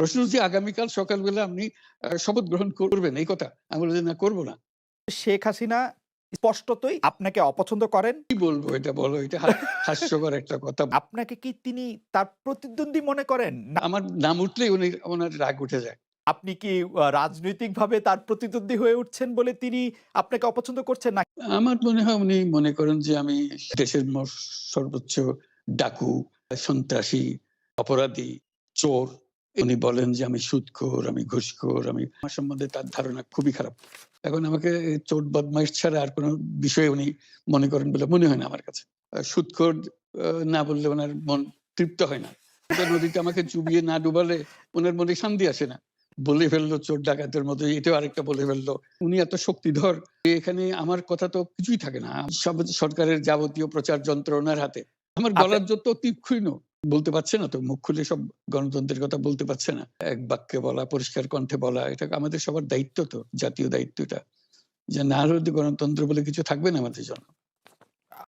প্রশ্ন হচ্ছে আগামীকাল সকালবেলা আপনি শপথ গ্রহণ করবেন এই কথা? আমি বললাম যে, "না করব না।" শেখ হাসিনা স্পষ্টতই আপনাকে অপছন্দ করেন। কি বলবো এটা বলো? এটা হাস্যকর একটা কথা। আপনাকে কি তিনি তার প্রতিদ্বন্দ্বী মনে করেন? না আমার নাম উঠলেই উনার রাগ উঠে যায়। আপনি কি রাজনৈতিকভাবে তার প্রতিদ্বন্দ্বী হয়ে উঠছেন বলে তিনি আপনাকে অপছন্দ করছেন? না আমার মনে হয় উনি মনে করেন যে আমি দেশের সর্বোচ্চ ডাকু, সন্ত্রাসী, অপরাধী, চোর। উনি বলেন যে আমি সুদখোর, আমি ঘুষখোর, আমার সম্বন্ধে তার ধারণা খুবই খারাপ। এখন আমাকে চোর বদমাইশ ছাড়া আর কোন বিষয়ে উনি মনে করেন বলে মনে হয় না আমার কাছে। সুদখোর না বললে উনার মন তৃপ্ত হয় না। নদীতে আমাকে চুবিয়ে না ডুবালে উনার মনে শান্তি আসে না। বলে ফেললো চোর ডাকাতের মতো, এটাও আরেকটা বলে ফেললো। উনি এত শক্তিধর, এখানে আমার কথা তো কিছুই থাকে না। সব সরকারের যাবতীয় প্রচার যন্ত্র উনার হাতে। আমার আপনি গলার জোর তো তীক্ষ্ণ। বলতে পারছে না তো, মুখ খুলে সব গণতন্ত্রের কথা বলতে পারছে না। এক বাক্যে বলা, পরিষ্কার কণ্ঠে বলা, এটা আমাদের সবার দায়িত্ব তো, জাতীয় দায়িত্ব এটা। যে না হলে তো গণতন্ত্র বলে কিছু থাকবে না আমাদের জন্য।